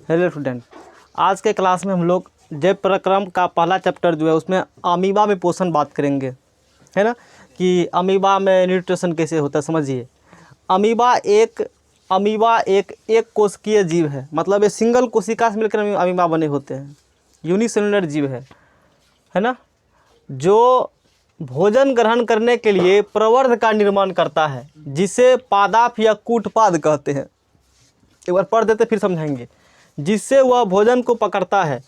Hello student, आज के class में हम लोग जैव प्रक्रम का पहला चैप्टर जो है उसमें अमीबा में पोषण बात करेंगे, है ना। कि अमीबा में न्यूट्रिशन कैसे होता है समझिए। अमीबा एक कोशिकीय जीव है, मतलब ये सिंगल कोशिका से मिलकर अमीबा बने होते हैं। यूनिसेलुलर जीव है ना, जो भोजन ग्रहण करने के लिए प्रवर्ध का निर्माण करता है, जिसे पादाप या कूटपाद कहते हैं। एक बार पढ़ देते फिर समझाएंगे। जिससे वह भोजन को पकड़ता है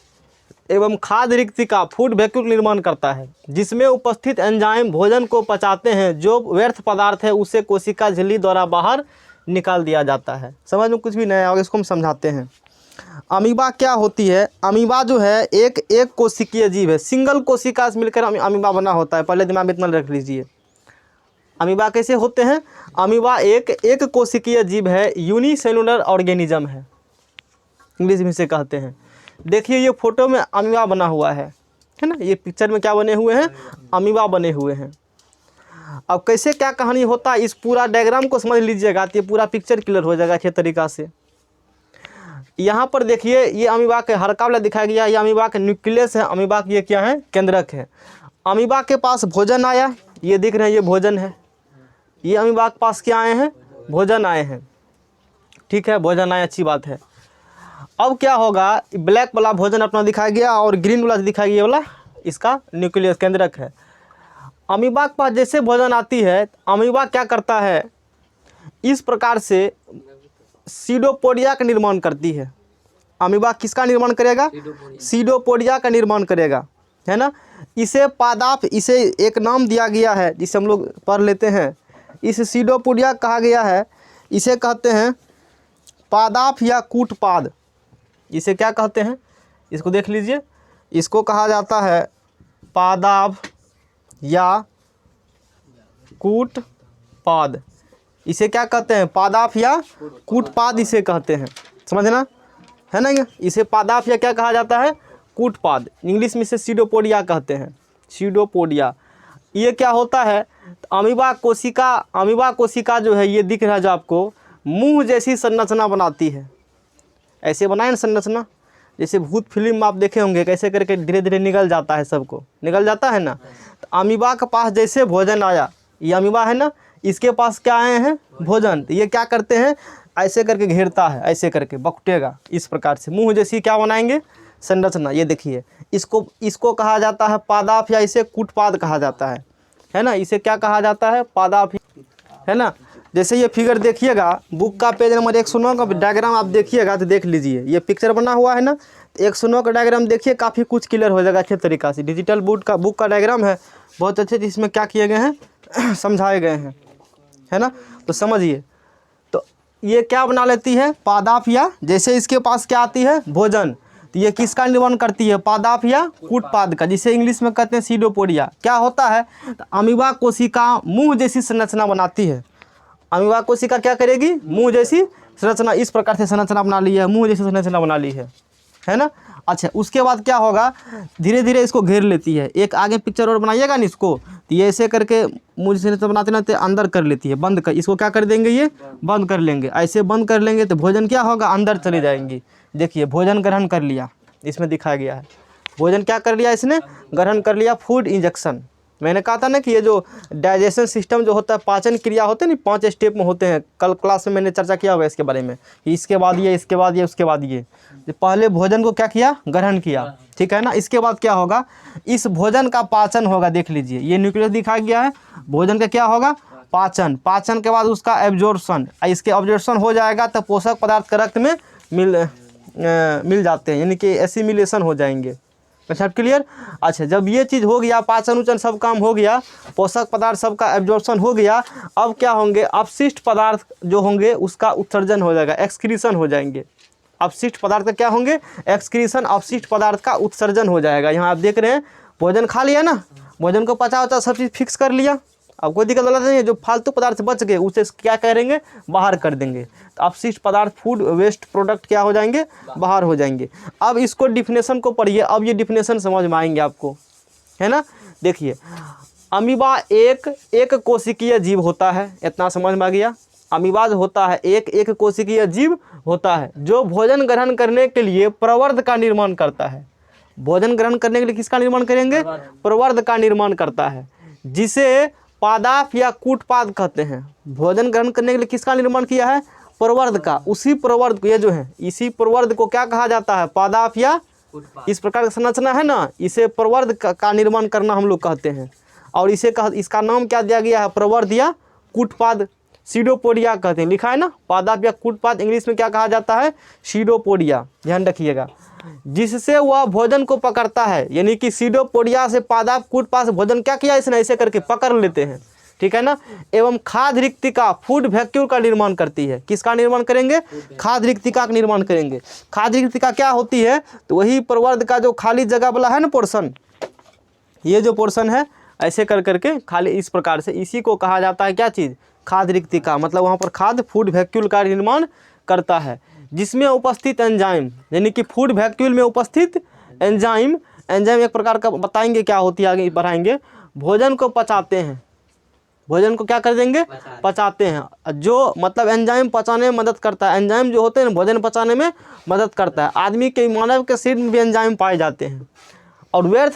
एवं खाद्य रिक्ति का फूड वैक्यूम निर्माण करता है, जिसमें उपस्थित एंजाइम भोजन को पचाते हैं। जो व्यर्थ पदार्थ है उसे कोशिका झिल्ली द्वारा बाहर निकाल दिया जाता है। समझ में कुछ भी नया होगा, इसको हम समझाते हैं। अमीबा क्या होती है? अमीबा जो है एक कोशिकीय जीव है, सिंगल कोशिका से मिलकर अमीबा बना होता है। पहले दिमाग में इतना रख लीजिए। अमीबा कैसे होते हैं? अमीबा एक कोशिकीय जीव है, यूनिसेलुलर ऑर्गेनिज्म है, इंग्लिश में से कहते हैं। देखिए ये फोटो में अमीबा बना हुआ है ना। ये पिक्चर में क्या बने हुए हैं? अमीबा बने हुए हैं। अब कैसे क्या कहानी होता है, इस पूरा डायग्राम को समझ लीजिएगा तो ये पूरा पिक्चर क्लियर हो जाएगा अच्छे तरीक़ा से। यहाँ पर देखिए ये अमीबा के हल्का वाला दिखाया गया, ये अमीबा के न्यूक्लियस है। अमीबा की ये क्या है? केंद्रक है। अमीबा के पास भोजन आया, ये दिख रहे हैं, ये भोजन है। ये अमीबा के पास क्या आए हैं? भोजन आए हैं। ठीक है, भोजन आए, अच्छी बात है। अब क्या होगा, ब्लैक वाला भोजन अपना दिखाया गया और ग्रीन वाला दिखाया गया वाला इसका न्यूक्लियस केंद्रक है। अमीबा के पास जैसे भोजन आती है, अमीबा क्या करता है, इस प्रकार से सीडोपोडिया का निर्माण करती है। अमीबा किसका निर्माण करेगा? सीडोपोडिया का निर्माण करेगा, है ना। इसे पादाप, इसे एक नाम दिया गया है जिसे हम लोग पढ़ लेते हैं। इस सीडोपोडिया कहा गया है, इसे कहते हैं पादाप या कूटपाद। इसे क्या कहते हैं? इसको देख लीजिए, इसको कहा जाता है पादाप या कूटपाद। इसे क्या कहते हैं? पादाप या कूटपाद इसे कहते हैं, समझना है ना। इसे पादाप या क्या कहा जाता है? कूटपाद। इंग्लिश में इसे सीडोपोडिया कहते हैं, सीडोपोडिया। ये क्या होता है? अमीबा कोशिका जो है, ये दिख रहा है जो आपको, मुंह जैसी संरचना बनाती है। ऐसे बनाए ना संरचना, जैसे भूत फिल्म में आप देखे होंगे कैसे करके धीरे धीरे निकल जाता है, सबको निकल जाता है ना। तो अमीबा के पास जैसे भोजन आया, ये अमीबा है ना, इसके पास क्या आए हैं? भोजन। तो ये क्या करते हैं? ऐसे करके घेरता है, ऐसे करके बकुटेगा, इस प्रकार से मुंह जैसी क्या बनाएंगे? संरचना। ये देखिए, इसको कहा जाता है पादाप या इसे कूटपाद कहा जाता है ना। इसे क्या कहा जाता है? पादाप, है ना। जैसे ये फिगर देखिएगा, बुक का पेज नंबर 109 का डायग्राम आप देखिएगा तो देख लीजिए, ये पिक्चर बना हुआ है ना। 109 का डायग्राम देखिए, काफ़ी कुछ क्लियर हो जाएगा अच्छे तरीक़ा से। डिजिटल बुक का डायग्राम है, बहुत अच्छे, इसमें क्या किए गए हैं समझाए गए हैं, है ना। तो समझिए, तो ये क्या बना लेती है? पादाप या, जैसे इसके पास क्या आती है? भोजन। तो ये किसका निर्माण करती है? पादाप या कूटपाद का, जिसे इंग्लिश में कहते हैं सीडोपोडिया। क्या होता है? तो अमीबा कोशिका मुंह जैसी संरचना बनाती है। अमीबा कोशिका क्या करेगी? मुंह जैसी संरचना, इस प्रकार से संरचना बना ली है, मुंह जैसी संरचना बना ली है ना। अच्छा, उसके बाद क्या होगा? धीरे धीरे इसको घेर लेती है। एक आगे पिक्चर और बनाइएगा ना इसको, तो ये ऐसे करके मुंह जैसी संरचना बनाते अंदर कर लेती है, बंद कर, इसको क्या कर देंगे? ये बंद कर लेंगे। ऐसे बंद कर लेंगे तो भोजन क्या होगा? अंदर चली जाएंगी। देखिए, भोजन ग्रहण कर लिया, इसमें दिखाया गया है। भोजन क्या कर लिया? इसने ग्रहण कर लिया, फूड इंजेक्शन। मैंने कहा था ना कि ये जो डाइजेशन सिस्टम जो होता है, पाचन क्रिया होते हैं ना, 5 स्टेप में होते हैं। कल क्लास में मैंने चर्चा किया हुआ है इसके बारे में, इसके बाद ये, इसके बाद ये, उसके बाद ये। पहले भोजन को क्या किया? ग्रहण किया, ठीक है ना। इसके बाद क्या होगा? इस भोजन का पाचन होगा। देख लीजिए, ये न्यूक्लियस दिखाया गया है। भोजन का क्या होगा? पाचन। पाचन के बाद उसका एब्जॉर्प्शन। इसके एब्जॉर्प्शन हो जाएगा तो पोषक पदार्थ का रक्त में मिल जाते हैं, यानी कि एसिमिलेशन हो जाएंगे। अच्छा, क्लियर। अच्छा, जब ये चीज़ हो गया, पाचन उचन सब काम हो गया, पोषक पदार्थ सबका एब्जॉर्प्शन हो गया, अब क्या होंगे? अपशिष्ट पदार्थ जो होंगे उसका उत्सर्जन हो जाएगा, एक्सक्रीशन हो जाएंगे। अपशिष्ट पदार्थ क्या होंगे? एक्सक्रीशन, अपशिष्ट पदार्थ का उत्सर्जन हो जाएगा। यहाँ आप देख रहे हैं, भोजन खा लिया ना, भोजन को पचा वचा सब चीज़ फिक्स कर लिया, अब कोई दिक्कत वाला नहीं है। जो फालतू पदार्थ बच गए उसे क्या करेंगे? बाहर कर देंगे। तो अपशिष्ट पदार्थ, फूड वेस्ट प्रोडक्ट क्या हो जाएंगे? बाहर हो जाएंगे। अब इसको डिफिनेशन को पढ़िए, अब ये डिफिनेशन समझ में आएंगे आपको, है ना। देखिए, अमीबा एक कोशिकीय जीव होता है, इतना समझ में आ गया। अमीबाज होता है एक कोशिकीय जीव होता है जो भोजन ग्रहण करने के लिए प्रवर्ध का निर्माण करता है। भोजन ग्रहण करने के लिए किसका निर्माण करेंगे? प्रवर्ध का निर्माण करता है, जिसे पादाप या कूटपाद कहते हैं। भोजन ग्रहण करने के लिए किसका निर्माण किया है? प्रवर्ध का। उसी प्रवर्ध को, ये जो है इसी प्रवर्ध को क्या कहा जाता है? पादाप या इस प्रकार का संरचना है ना, इसे प्रवर्ध का निर्माण करना हम लोग कहते हैं। और इसका नाम क्या दिया गया है? प्रवर्ध या कूटपाद, सीडोपोडिया कहते हैं। लिखा है ना, पादाप या कूटपाद इंग्लिश में क्या कहा जाता है? सीडोपोडिया। ध्यान रखिएगा, जिससे वह भोजन को पकड़ता है, यानी कि सीडोपोडिया से पादाप कूटपाद से भोजन क्या किया इसने? ऐसे करके पकड़ लेते हैं, ठीक है ना। एवं खाद्य रिक्तिका, फूड वैक्यूल का निर्माण करती है। किसका निर्माण करेंगे? खाद्य रिक्तिका का निर्माण करेंगे। खाद्य रिक्तिका क्या होती है? तो वही प्रवर्ध का जो खाली जगह वाला है ना पोर्शन, ये जो पोर्शन है ऐसे कर करके खाली इस प्रकार से, इसी को कहा जाता है क्या चीज़? खाद्य रिक्तिका। मतलब वहाँ पर खाद्य फूड वैक्यूल का निर्माण करता है, जिसमें उपस्थित एंजाइम, यानी कि फूड वैक्यूल में उपस्थित एंजाइम एक प्रकार का बताएंगे क्या होती है, आगे बढ़ाएंगे। भोजन को पचाते हैं, भोजन को क्या कर देंगे? पचाते हैं। जो मतलब एंजाइम पचाने में मदद करता है। एंजाइम जो होते हैं भोजन पचाने में मदद करता है। आदमी के, मानव के शरीर में भी एंजाइम पाए जाते हैं। और व्यर्थ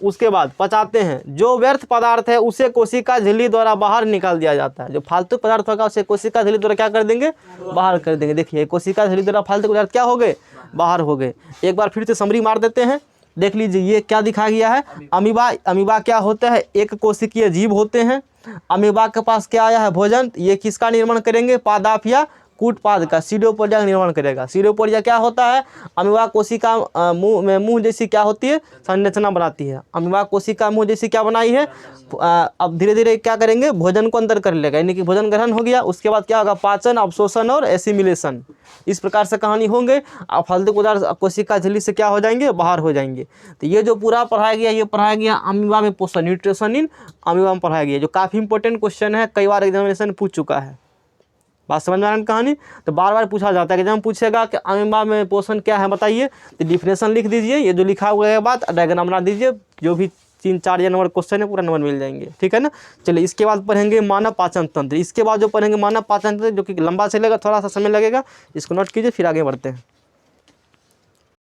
उसके बाद पचाते हैं, जो व्यर्थ पदार्थ है उसे कोशिका झिल्ली द्वारा बाहर निकाल दिया जाता है। जो फालतू पदार्थ होगा उसे कोशिका झिल्ली द्वारा क्या कर देंगे? बाहर कर देंगे। देखिए कोशिका झिल्ली द्वारा फालतू पदार्थ क्या हो गए? बाहर हो गए। एक बार फिर से समरी मार देते हैं, देख लीजिए ये क्या दिखाया गया है। अमीबा क्या होता है? एक कोशिकीय जीव होते हैं। अमीबा के पास क्या आया है? भोजन। ये किसका निर्माण करेंगे? पादाप या कूटपाद का, सीडोपोडिया का निर्माण करेगा। सीडोपोडिया क्या होता है? अमीबा कोशिका मुंह जैसी क्या होती है? संरचना बनाती है। अमीबा कोशिका मुंह जैसी क्या बनाई है? अब धीरे धीरे क्या करेंगे? भोजन को अंदर कर लेगा, यानी कि भोजन ग्रहण हो गया। उसके बाद क्या होगा? पाचन, अवशोषण और एसिमिलेशन, इस प्रकार से कहानी होंगे। अब फालतू पदार्थ कोशिका झिल्ली से क्या हो जाएंगे? बाहर हो जाएंगे। तो ये जो पूरा पढ़ाया गया, ये पढ़ाया गया अमीबा में पोषण, न्यूट्रिशन इन अमीबा में पढ़ाया गया, जो काफ़ी इंपॉर्टेंट क्वेश्चन है, कई बार एग्जामिनेशन पूछ चुका है। बात समझ में आ रही कहानी? तो बार बार पूछा जाता है कि जब पूछेगा कि अमीबा में पोषण क्या है बताइए, तो डिफिनेशन लिख दीजिए, ये जो लिखा हुआ है बात, डायग्राम बना दीजिए। जो भी 3-4 नंबर क्वेश्चन है पूरा नंबर मिल जाएंगे, ठीक है ना। चलिए इसके बाद पढ़ेंगे मानव पाचन तंत्र। इसके बाद जो पढ़ेंगे मानव पाचन तंत्र, जो कि लंबा चलेगा, थोड़ा सा समय लगेगा, इसको नोट कीजिए, फिर आगे बढ़ते हैं।